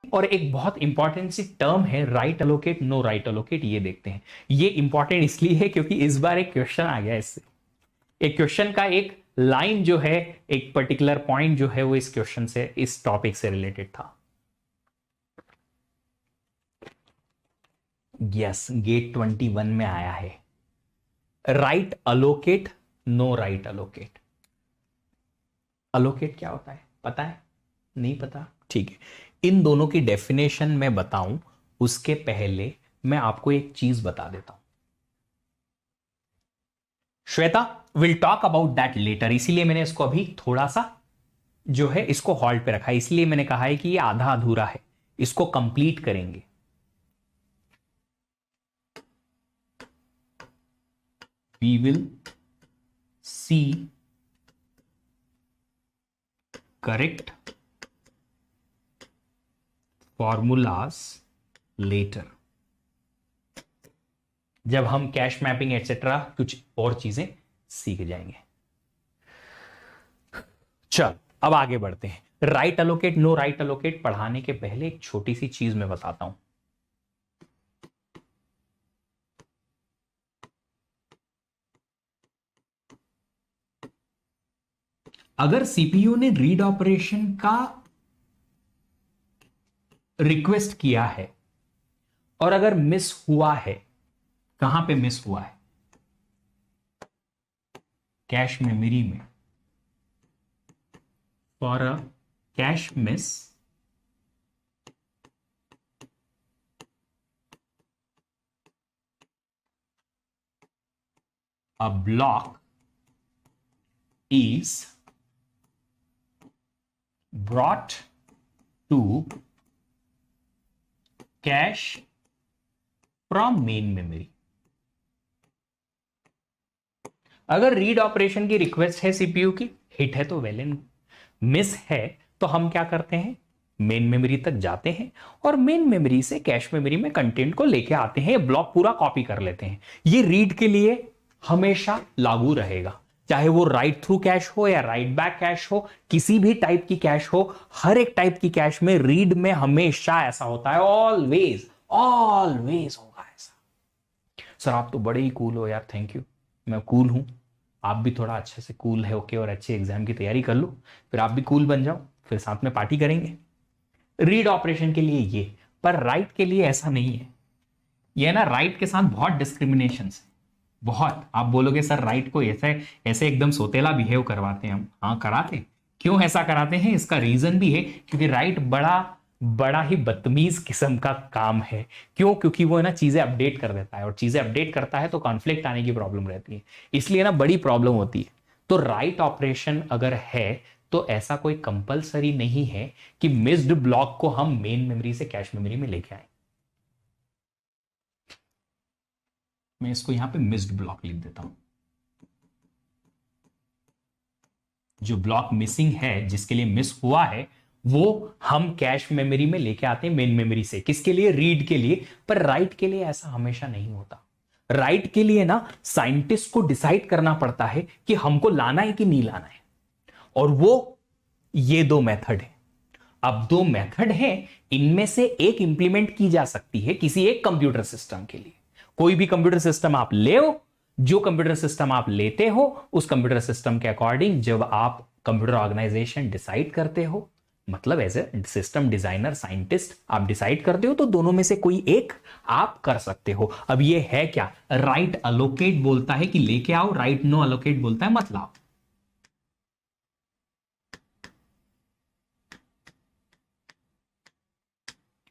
और एक बहुत इंपॉर्टेंट सी टर्म है write allocate no write allocate, ये देखते हैं। ये इंपॉर्टेंट इसलिए है क्योंकि इस बार एक क्वेश्चन आ गया इससे। एक क्वेश्चन का एक लाइन जो है, एक पर्टिकुलर पॉइंट जो है वो इस क्वेश्चन से, इस टॉपिक से रिलेटेड था। यस, गेट 21 में आया है write allocate no write allocate. Allocate क्या होता है पता है? नहीं पता? ठीक है, इन दोनों की डेफिनेशन मैं बताऊं उसके पहले मैं आपको एक चीज बता देता हूं। Shweta will talk about that later, इसीलिए मैंने इसको अभी थोड़ा सा जो है इसको हॉल्ट पे रखा है, इसलिए मैंने कहा है कि ये आधा अधूरा है, इसको कंप्लीट करेंगे। We will see correct formulas later, जब हम कैश मैपिंग एटसेट्रा कुछ और चीजें सीख जाएंगे। चल अब आगे बढ़ते हैं। Write allocate no write allocate पढ़ाने के पहले एक छोटी सी चीज मैं बताता हूं। अगर सीपीयू ने रीड ऑपरेशन का रिक्वेस्ट किया है और अगर मिस हुआ है, कहां पे मिस हुआ है? कैश मेमोरी में। For a cache miss a block is brought to cache from main memory। अगर रीड ऑपरेशन की रिक्वेस्ट है सीपीयू की, हिट है तो वेल एंड, मिस है तो हम क्या करते हैं, मेन मेमोरी तक जाते हैं और मेन मेमोरी से कैश मेमोरी में कंटेंट को लेके आते हैं, ब्लॉक पूरा कॉपी कर लेते हैं। ये रीड के लिए हमेशा लागू रहेगा, चाहे वो राइट थ्रू कैश हो या राइट बैक कैश हो, किसी भी टाइप की कैश हो, हर एक टाइप की कैश में रीड में हमेशा ऐसा होता है, ऑलवेज ऑलवेज होगा ऐसा। सर आप तो बड़े ही कूल हो यार, थैंक यू, मैं कूल हूं, आप भी थोड़ा अच्छे से कूल है ओके, और अच्छे एग्जाम की तैयारी कर लो, फिर आप भी कूल बन जाओ, फिर साथ में पार्टी करेंगे। रीड ऑपरेशन के लिए ये, पर राइट के लिए ऐसा नहीं है। ये ना राइट के साथ बहुत डिस्क्रिमिनेशन है, बहुत। आप बोलोगे सर राइट को ऐसे ऐसे एकदम सोतेला बिहेव करवाते हैं हम, हाँ कराते। क्यों ऐसा कराते हैं इसका रीजन भी है, क्योंकि राइट बड़ा बड़ा ही बदतमीज किस्म का काम है। क्यों? क्योंकि वो है ना चीजें अपडेट कर देता है, और चीजें अपडेट करता है तो कॉन्फ्लिक्ट आने की प्रॉब्लम रहती है, इसलिए ना बड़ी प्रॉब्लम होती है। तो राइट ऑपरेशन अगर है तो ऐसा कोई कंपलसरी नहीं है कि मिस्ड ब्लॉक को हम मेन मेमोरी से कैश मेमोरी में लेके आए। मैं इसको यहां पे मिस्ड ब्लॉक लिख देता हूं। जो ब्लॉक मिसिंग है, जिसके लिए मिस हुआ है, वो हम कैश मेमोरी में लेके आते हैं मेन मेमोरी से, किसके लिए? रीड के लिए। पर राइट के लिए ऐसा हमेशा नहीं होता। राइट के लिए ना साइंटिस्ट को डिसाइड करना पड़ता है कि हमको लाना है कि नहीं लाना है, और वो ये दो मेथड है। अब दो मेथड है, इनमें से एक इंप्लीमेंट की जा सकती है किसी एक कंप्यूटर सिस्टम के लिए। कोई भी कंप्यूटर सिस्टम आप ले हो, जो कंप्यूटर सिस्टम आप लेते हो उस कंप्यूटर सिस्टम के अकॉर्डिंग जब आप कंप्यूटर ऑर्गेनाइजेशन डिसाइड करते हो, मतलब as a system designer scientist आप डिसाइड करते हो, तो दोनों में से कोई एक आप कर सकते हो। अब ये है क्या? राइट अलोकेट बोलता है कि लेके आओ, राइट नो अलोकेट बोलता है मत लाओ।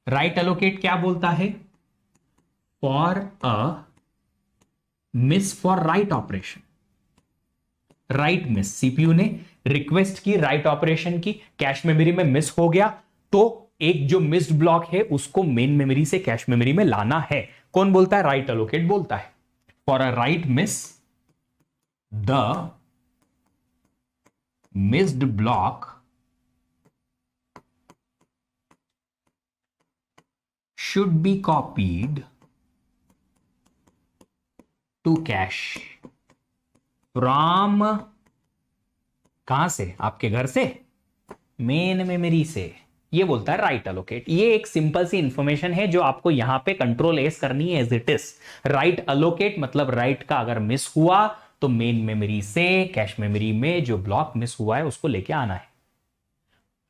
राइट अलोकेट क्या बोलता है? For a miss for write operation, right miss, CPU ने रिक्वेस्ट की, राइट ऑपरेशन की, कैश मेमोरी में मिस हो गया, तो एक जो मिस्ड ब्लॉक है उसको मेन मेमोरी से कैश मेमोरी में लाना है। कौन बोलता है? राइट अलोकेट बोलता है। For a right miss the missed block should be copied to cache from, कहां से? आपके घर से, मेन मेमोरी से। ये बोलता है राइट अलोकेट। ये एक सिंपल सी इंफॉर्मेशन है जो आपको यहां पे कंट्रोल एस करनी है as it is. Write allocate मतलब राइट का अगर मिस हुआ तो मेन मेमोरी से कैश मेमोरी में जो ब्लॉक मिस हुआ है उसको लेके आना है।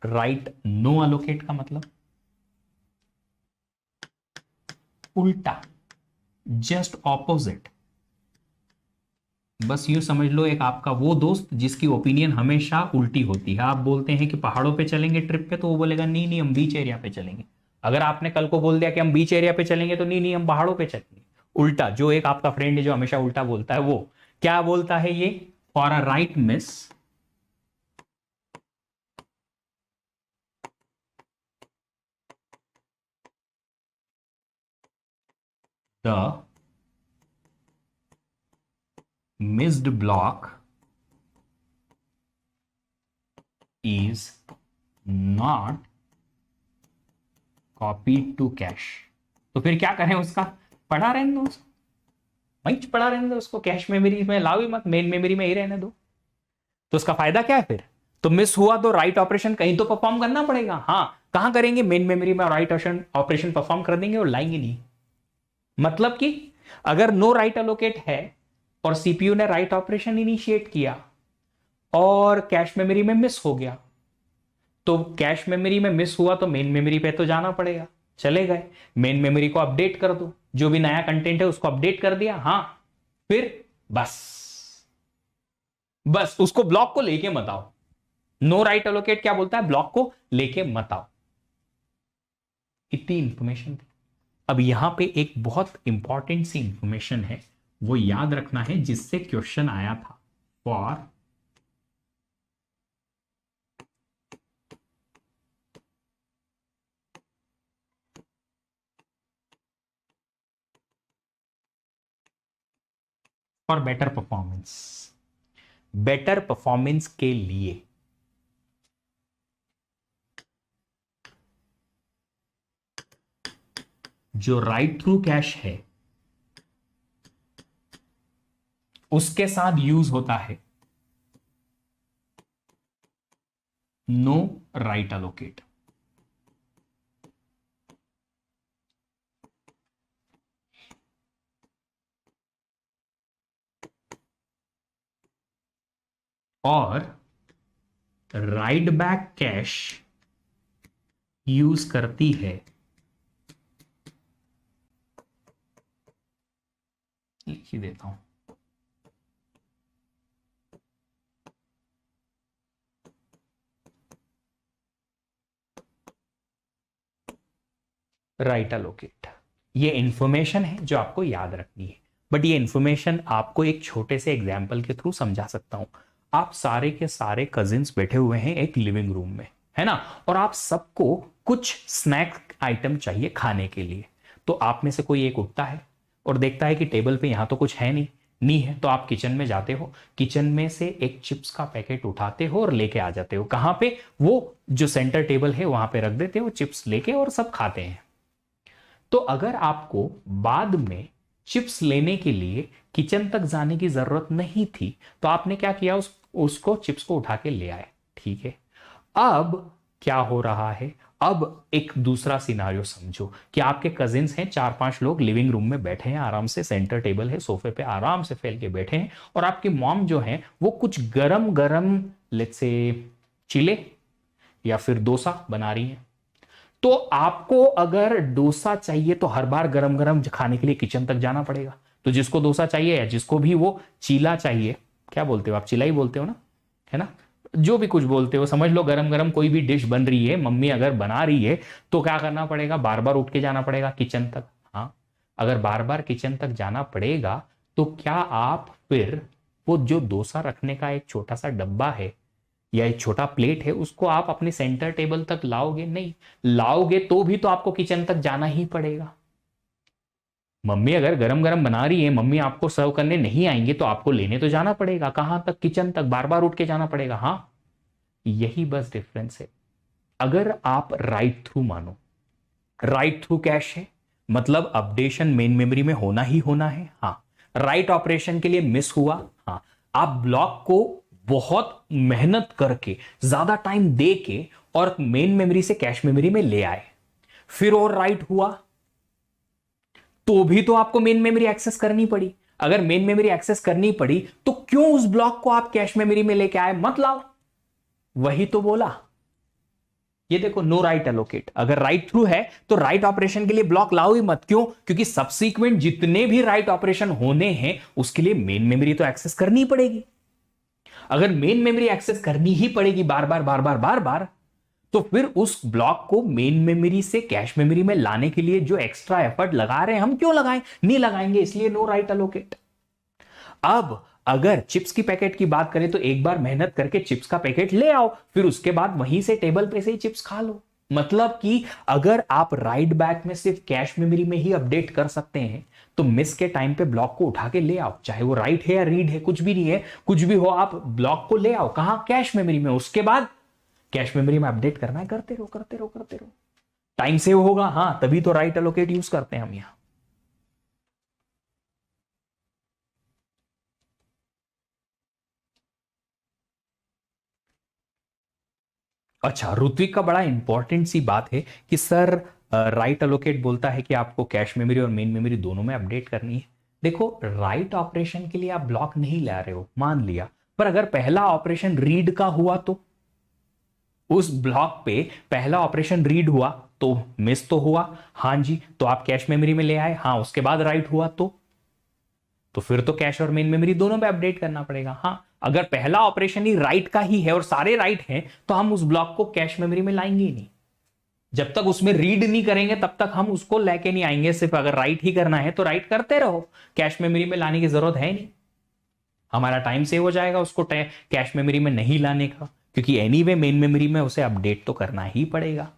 राइट नो अलोकेट का मतलब उल्टा, जस्ट ऑपोजिट। बस यूं समझ लो, एक आपका वो दोस्त जिसकी ओपिनियन हमेशा उल्टी होती है। आप बोलते हैं कि पहाड़ों पे चलेंगे ट्रिप पे, तो वो बोलेगा नहीं नहीं हम बीच एरिया पे चलेंगे। अगर आपने कल को बोल दिया कि हम बीच एरिया पे चलेंगे, तो नहीं नहीं हम पहाड़ों पे चलेंगे। उल्टा, जो एक आपका फ्रेंड है जो हमेशा उल्टा बोलता है, वो क्या बोलता है? ये for a right miss the missed block is not copied to cache। तो फिर क्या करें? उसका पढ़ा रहने दो, वहीं पढ़ा रहने दो उसको, कैश मेमोरी में लाओ ही मत, मेन मेमोरी में ही रहने दो। तो उसका फायदा क्या है फिर? तो मिस हुआ तो राइट ऑपरेशन कहीं तो परफॉर्म करना पड़ेगा। हाँ, कहां करेंगे? मेन मेमोरी में राइट ऑपरेशन परफॉर्म कर देंगे और लाएंगे नहीं। मतलब कि अगर नो राइट अलोकेट है और सीपीयू ने राइट ऑपरेशन इनिशिएट किया और कैश मेमोरी में मिस हो गया, तो कैश मेमोरी में मिस हुआ तो मेन मेमोरी पे तो जाना पड़ेगा। चले गए, मेन मेमोरी को अपडेट कर दो, जो भी नया कंटेंट है उसको अपडेट कर दिया। हाँ, फिर बस उसको ब्लॉक को लेके मत आओ। नो राइट अलोकेट क्या बोलता है? ब्लॉक को लेके मत आओ। इतनी इंफॉर्मेशन थी। अब यहां पे एक बहुत इंपॉर्टेंट सी इंफॉर्मेशन है, वो याद रखना है, जिससे क्वेश्चन आया था। फॉर बेटर परफॉर्मेंस के लिए जो राइट थ्रू कैश है उसके साथ यूज होता है नो राइट अलोकेट। और राइट बैक कैश यूज करती है, लिख ही देता हूं, राइट अलोकेट। ये इंफॉर्मेशन है जो आपको याद रखनी है, बट ये इंफॉर्मेशन आपको एक छोटे से एग्जाम्पल के थ्रू समझा सकता हूं। आप सारे के सारे कजिन्स बैठे हुए हैं एक लिविंग रूम में, है ना, और आप सबको कुछ स्नैक आइटम चाहिए खाने के लिए। तो आप में से कोई एक उठता है और देखता है कि टेबल पे यहां तो कुछ है नहीं है, तो आप किचन में जाते हो, किचन में से एक चिप्स का पैकेट उठाते हो और लेके आ जाते हो। कहां पे? वो जो सेंटर टेबल है वहां पे रख देते हो चिप्स लेके, और सब खाते हैं। तो अगर आपको बाद में चिप्स लेने के लिए किचन तक जाने की जरूरत नहीं थी, तो आपने क्या किया? उसको चिप्स को उठा के ले आए, ठीक है। अब क्या हो रहा है? अब एक दूसरा सिनारियो समझो कि आपके कजिन्स हैं, 4-5 लोग लिविंग रूम में बैठे हैं, आराम से सेंटर टेबल है, सोफे पे आराम से फैल के बैठे हैं, और आपकी मॉम जो है वो कुछ गरम गरम, लेट्स से चिले या फिर डोसा बना रही है। तो आपको अगर डोसा चाहिए तो हर बार गरम गरम खाने के लिए किचन तक जाना पड़ेगा। तो जिसको डोसा चाहिए या जिसको भी वो चीला चाहिए, क्या बोलते हो आप? चिला ही बोलते हो ना, है ना, जो भी कुछ बोलते हो, समझ लो गरम गरम कोई भी डिश बन रही है, मम्मी अगर बना रही है, तो क्या करना पड़ेगा? बार बार उठ के जाना पड़ेगा किचन तक। हाँ, अगर बार बार किचन तक जाना पड़ेगा तो क्या आप फिर वो जो डोसा रखने का एक छोटा सा डब्बा है या एक छोटा प्लेट है, उसको आप अपने सेंटर टेबल तक लाओगे? नहीं लाओगे, तो भी तो आपको किचन तक जाना ही पड़ेगा। मम्मी अगर गरम गरम बना रही है, मम्मी आपको सर्व करने नहीं आएंगे, तो आपको लेने तो जाना पड़ेगा। कहां तक? किचन तक, बार बार उठ के जाना पड़ेगा। हाँ, यही बस डिफरेंस है। अगर आप राइट थ्रू मानो, राइट थ्रू कैश है मतलब अपडेशन मेन मेमोरी में होना ही होना है। हाँ, राइट ऑपरेशन के लिए मिस हुआ, हाँ, आप ब्लॉक को बहुत मेहनत करके ज्यादा टाइम दे के और मेन मेमोरी से कैश मेमोरी में ले आए, फिर और राइट हुआ तो भी तो आपको मेन मेमोरी एक्सेस करनी पड़ी। अगर मेन मेमोरी एक्सेस करनी पड़ी तो क्यों उस ब्लॉक को आप कैश मेमोरी में लेके आए? मत लाओ। वही तो बोला। ये देखो, नो राइट एलोकेट। अगर राइट थ्रू है तो राइट ऑपरेशन के लिए ब्लॉक लाओ ही मत। क्यों? क्योंकि सबसीक्वेंट जितने भी राइट ऑपरेशन होने हैं उसके लिए मेन मेमोरी तो एक्सेस करनी ही पड़ेगी। अगर मेन मेमोरी एक्सेस करनी ही पड़ेगी बार बार बार बार बार बार, तो फिर उस ब्लॉक को मेन मेमोरी से कैश मेमोरी में लाने के लिए जो एक्स्ट्रा एफर्ट लगा रहे हैं हम क्यों लगाएं? नहीं लगाएंगे, इसलिए नो राइट एलोकेट। अब अगर चिप्स की पैकेट की बात करें तो एक बार मेहनत करके चिप्स का पैकेट ले आओ, फिर उसके बाद वहीं से टेबल पे से ही चिप्स खा लो। मतलब कि अगर आप राइट बैक में सिर्फ कैश मेमोरी में ही अपडेट कर सकते हैं तो मिस के टाइम पे ब्लॉक को उठा के ले आओ, चाहे वो राइट है या रीड है, कुछ भी नहीं है, कुछ भी हो, आप ब्लॉक को ले आओ। कहां? कैश मेमोरी में। उसके बाद कैश मेमोरी में अपडेट करना है, करते रहो करते रहो करते रहो। टाइम सेव होगा, हां, तभी तो राइट एलोकेट यूज करते हैं हम यहां। अच्छा, ऋत्विक का बड़ा इंपॉर्टेंट सी बात है कि सर राइट एलोकेट बोलता है कि आपको कैश मेमोरी और मेन मेमोरी दोनों में अपडेट करनी है। देखो, राइट ऑपरेशन के लिए आप ब्लॉक नहीं ला रहे हो, मान लिया, पर अगर पहला ऑपरेशन रीड का हुआ तो उस ब्लॉक पे पहला ऑपरेशन रीड हुआ तो मिस तो हुआ, हां जी, तो आप कैश मेमोरी में ले आए, हां, उसके बाद राइट हुआ तो फिर तो कैश और मेन मेमोरी दोनों में अपडेट करना पड़ेगा। हां, अगर पहला ऑपरेशन ही राइट का ही है और सारे राइट हैं तो हम उस ब्लॉक को कैश मेमोरी में लाएंगे ही नहीं। जब तक उसमें रीड नहीं करेंगे तब तक हम उसको लेके नहीं आएंगे। सिर्फ अगर राइट ही करना है तो राइट करते रहो, कैश मेमोरी में लाने की जरूरत है नहीं। हमारा टाइम सेव हो जाएगा उसको कैश मेमोरी में नहीं लाने का, क्योंकि एनीवे मेन मेमोरी में उसे अपडेट तो करना ही पड़ेगा।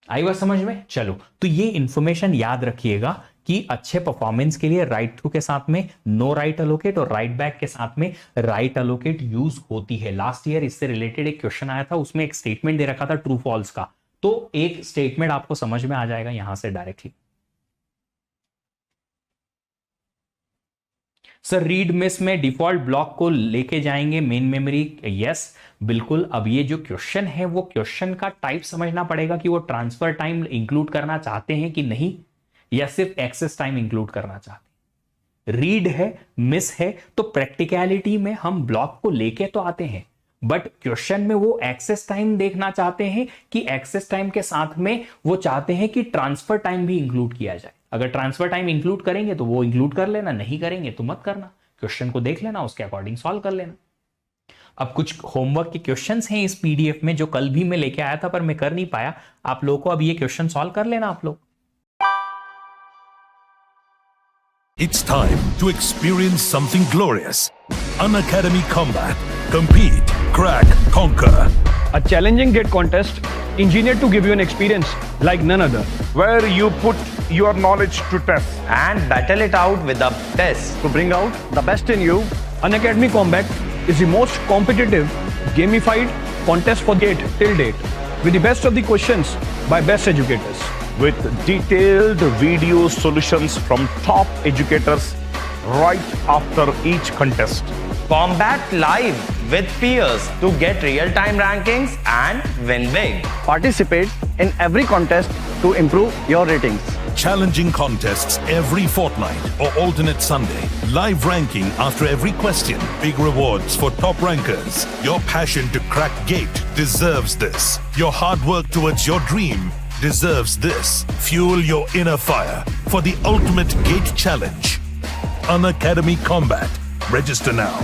आई बात समझ में? चलो, तो ये इंफॉर्मेशन याद रखिएगा कि अच्छे परफॉर्मेंस के लिए राइट थ्रू के साथ में नो राइट एलोकेट और राइट बैक के साथ में राइट एलोकेट यूज होती है। लास्ट ईयर इससे रिलेटेड एक क्वेश्चन आया था, उसमें एक स्टेटमेंट दे रखा था ट्रू फॉल्स का, तो एक स्टेटमेंट आपको समझ में आ जाएगा यहां से डायरेक्टली। सर रीड मिस में डिफॉल्ट ब्लॉक को लेके जाएंगे मेन मेमोरी? यस, बिल्कुल। अब ये जो क्वेश्चन है वो क्वेश्चन का टाइप समझना पड़ेगा कि वो ट्रांसफर टाइम इंक्लूड करना चाहते हैं कि नहीं, या सिर्फ एक्सेस टाइम इंक्लूड करना चाहते हैं। रीड है, मिस है, तो प्रैक्टिकलिटी में हम ब्लॉक को लेके तो आते हैं, बट क्वेश्चन में वो एक्सेस टाइम देखना चाहते हैं कि एक्सेस टाइम के साथ में वो चाहते हैं कि ट्रांसफर टाइम भी इंक्लूड किया जाए। अगर ट्रांसफर टाइम इंक्लूड करेंगे तो वो इंक्लूड कर लेना, नहीं करेंगे तो मत करना। क्वेश्चन को देख लेना, उसके अकॉर्डिंग सॉल्व कर लेना। अब कुछ होमवर्क के क्वेश्चंस हैं इस पीडीएफ में जो कल भी मैं लेके आया था पर मैं कर नहीं पाया आप लोगों को। अब ये क्वेश्चन सॉल्व कर लेना आप लोग। It's time to experience something glorious. Unacademy Combat. Compete, crack, conquer. A challenging gate contest engineered to give you an experience like none other. Where you put your knowledge to test and battle it out with the best. To bring out the best in you, Unacademy Combat is the most competitive, gamified contest for GATE till date, with the best of the questions by best educators. with detailed video solutions from top educators right after each contest. Combat live with peers to get real-time rankings and win big. Participate in every contest to improve your ratings. Challenging contests every fortnight or alternate Sunday. Live ranking after every question. Big rewards for top rankers. Your passion to crack GATE deserves this. Your hard work towards your dream deserves this. Fuel your inner fire for the ultimate GATE challenge. Unacademy Combat. Register now.